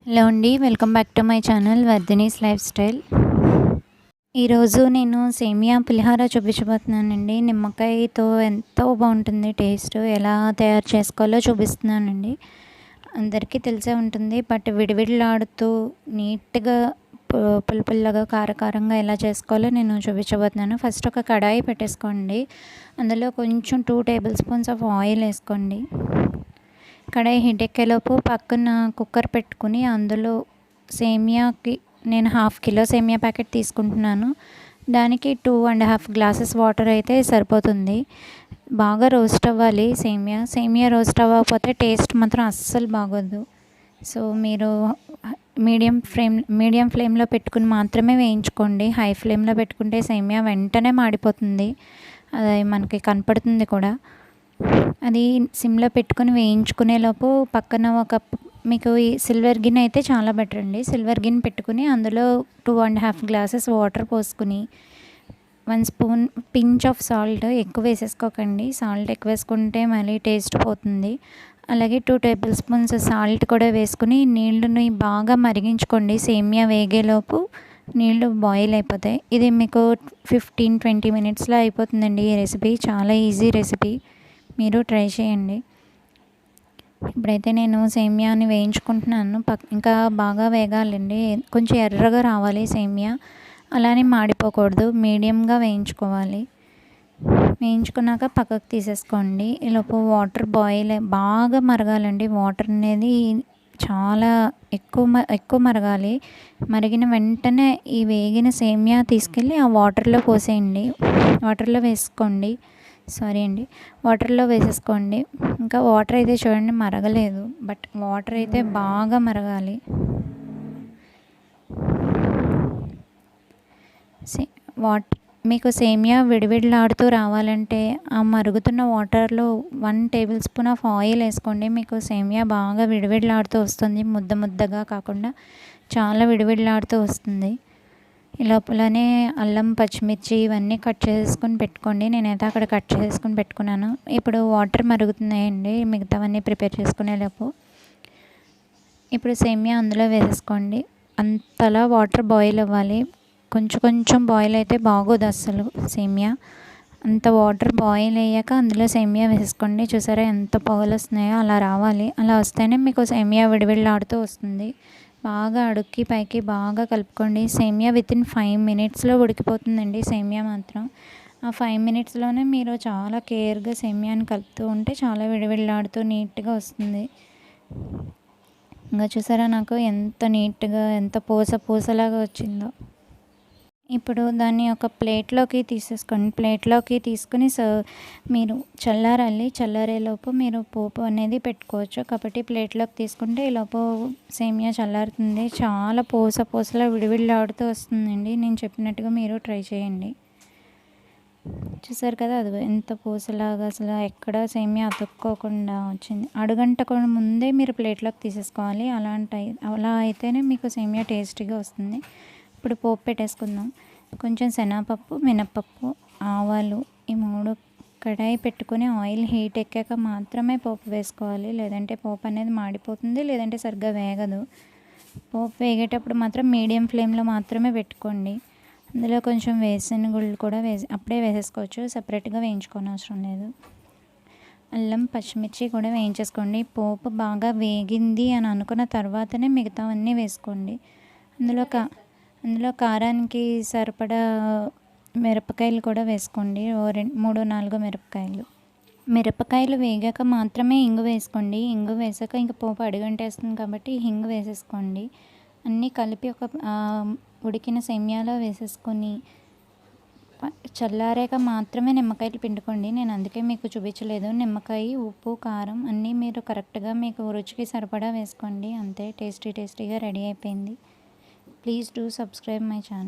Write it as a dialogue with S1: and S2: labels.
S1: Hello అండి, welcome back to my channel Vardhini's lifestyle. ఈరోజు నేను సేమియా పులిహోర చూపించబోతున్నానండి. నిమ్మకాయతో ఎంతో బాగుంటుంది టేస్ట్. ఎలా తయారు చేసుకోవాలో చూపిస్తున్నానండి. అందరికీ తెలిసే ఉంటుంది, బట్ విడివిడిలాడుతూ నీట్గా పుల్లగా కారకారంగా ఎలా చేసుకోవాలో నేను చూపించబోతున్నాను. ఫస్ట్ ఒక కడాయి పెట్టేసుకోండి. అందులో కొంచెం 2 టేబుల్ స్పూన్స్ ఆఫ్ ఆయిల్ వేసుకోండి. కడాయి హీట్ ఎక్కేలోపు పక్కన కుక్కర్ పెట్టుకుని అందులో సేమియాకి నేను 1/2 కిలో సేమియా ప్యాకెట్ తీసుకుంటున్నాను. దానికి 2.5 గ్లాసెస్ వాటర్ అయితే సరిపోతుంది. బాగా రోస్ట్ అవ్వాలి సేమియా రోస్ట్ అవ్వకపోతే టేస్ట్ మాత్రం అస్సలు బాగోదు. సో మీరు మీడియం ఫ్లేమ్లో పెట్టుకుని మాత్రమే వేయించుకోండి. హై ఫ్లేమ్లో పెట్టుకుంటే సేమియా వెంటనే మాడిపోతుంది, అది మనకి కనపడుతుంది కూడా. అది సిమ్లో పెట్టుకొని వేయించుకునేలోపు పక్కన మీకు ఈ సిల్వర్ గిన్నె అయితే చాలా బెటర్ అండి. సిల్వర్ గిన్నె పెట్టుకుని అందులో 2.5 గ్లాసెస్ వాటర్ పోసుకుని 1 స్పూన్ పించ్ ఆఫ్ సాల్ట్, ఎక్కువ వేసేసుకోకండి. సాల్ట్ ఎక్కువ వేసుకుంటే మళ్ళీ టేస్ట్ పోతుంది. అలాగే 2 టేబుల్ స్పూన్స్ సాల్ట్ కూడా వేసుకుని నీళ్ళని బాగా మరిగించుకోండి. సేమియా వేగేలోపు నీళ్ళు బాయిల్ అయిపోతాయి. ఇది మీకు 15-20 మినిట్స్లో అయిపోతుందండి. ఈ రెసిపీ చాలా ఈజీ రెసిపీ, మీరు ట్రై చేయండి. ఇప్పుడైతే నేను సేమియాని వేయించుకుంటున్నాను. ఇంకా బాగా వేగాలండి, కొంచెం ఎర్రగా రావాలి సేమియా. అలానే మాడిపోకూడదు, మీడియంగా వేయించుకోవాలి. వేయించుకున్నాక పక్కకు తీసేసుకోండి. ఈలోపు వాటర్ బాగా మరగాలండి. వాటర్ అనేది చాలా ఎక్కువ మరగాలి. మరిగిన వెంటనే ఈ వేగిన సేమియా తీసుకెళ్ళి ఆ వాటర్లో పోసేయండి. వాటర్లో వేసేసుకోండి. ఇంకా వాటర్ అయితే చూడండి మరగలేదు, బట్ వాటర్ అయితే బాగా మరగాలి. మీకు సేమియా విడివిడిలాడుతూ రావాలంటే ఆ మరుగుతున్న వాటర్లో 1 టేబుల్ స్పూన్ ఆఫ్ ఆయిల్ వేసుకోండి. మీకు సేమియా బాగా విడివిడిలాడుతూ వస్తుంది, ముద్దగా కాకుండా చాలా విడివిడిలాడుతూ వస్తుంది. ఈ లోపలనే అల్లం, పచ్చిమిర్చి ఇవన్నీ కట్ చేసుకొని పెట్టుకోండి. నేనైతే అక్కడ కట్ చేసుకొని పెట్టుకున్నాను. ఇప్పుడు వాటర్ మరుగుతున్నాయండి మిగతావన్నీ ప్రిపేర్ చేసుకునేలోపు. ఇప్పుడు సేమియా అందులో వేసేసుకోండి. అంతలా వాటర్ బాయిల్ అవ్వాలి. కొంచెం బాయిల్ అయితే బాగోదు అస్సలు సేమియా. అంత వాటర్ బాయిల్ అయ్యాక అందులో సేమియా వేసేసుకోండి. చూసారా ఎంత పొగలు వస్తున్నాయో, అలా రావాలి. అలా వస్తేనే మీకు సేమియా విడివిడిలాడుతూ వస్తుంది. బాగా అడుక్కి పైకి బాగా కలుపుకోండి. సేమియా వితిన్ 5 మినిట్స్లో ఉడికిపోతుందండి. సేమియా మాత్రం ఆ 5 మినిట్స్లోనే మీరు చాలా కేర్గా సేమియాని కలుపుతూ ఉంటే చాలా విడివిడిలాడుతూ నీట్గా వస్తుంది. ఇంకా చూసారా నాకు ఎంత నీట్గా, ఎంత పూసలాగా వచ్చిందో. ఇప్పుడు దాన్ని ఒక ప్లేట్లోకి తీసేసుకోండి. ప్లేట్లోకి తీసుకుని మీరు చల్లారేలోపు మీరు పోపు అనేది పెట్టుకోవచ్చు. కాబట్టి ప్లేట్లోకి తీసుకుంటే ఈలోపు సేమియా చల్లారుతుంది. చాలా పూసలా విడివిడిలాడుతూ వస్తుందండి. నేను చెప్పినట్టుగా మీరు ట్రై చేయండి. చూసారు కదా, అది ఎంత పూసలాగా, అసలు ఎక్కడ సేమియా అతుక్కోకుండా వచ్చింది. అడుగంటకుండా ముందే మీరు ప్లేట్లోకి తీసేసుకోవాలి. అలా అయితేనే మీకు సేమియా టేస్టీగా వస్తుంది. ఇప్పుడు పోపు పెట్టేసుకుందాం. కొంచెం శనగపప్పు, మినప్పప్పు, ఆవాలు, ఈ 3 కడాయి పెట్టుకుని ఆయిల్ హీట్ ఎక్కాక మాత్రమే పోపు వేసుకోవాలి. లేదంటే పోపు అనేది మాడిపోతుంది, లేదంటే సరిగ్గా వేగదు. పోపు వేగేటప్పుడు మాత్రం మీడియం ఫ్లేమ్లో మాత్రమే పెట్టుకోండి. అందులో కొంచెం వేసిన గుళ్ళు కూడా అప్పుడే వేసేసుకోవచ్చు, సపరేట్గా వేయించుకోని అవసరం లేదు. అల్లం, పచ్చిమిర్చి కూడా వేయించేసుకోండి. పోపు బాగా వేగింది అని అనుకున్న తర్వాతనే మిగతావన్నీ వేసుకోండి. అందులో కారానికి సరిపడా మిరపకాయలు కూడా వేసుకోండి. 3-4 మిరపకాయలు వేగాక మాత్రమే ఇంగు వేసుకోండి. ఇంగు వేసాక ఇంక పోపు అడుగంటేస్తుంది కాబట్టి హింగు వేసేసుకోండి. అన్నీ కలిపి ఒక ఉడికిన సేమియాలో వేసేసుకొని చల్లారాక మాత్రమే నిమ్మకాయలు పిండుకోండి. నేను అందుకే మీకు చూపించలేదు. నిమ్మకాయ, ఉప్పు, కారం అన్నీ మీరు కరెక్ట్గా మీకు రుచికి సరిపడా వేసుకోండి. అంతే, టేస్టీగా రెడీ అయిపోయింది. Please do subscribe my channel.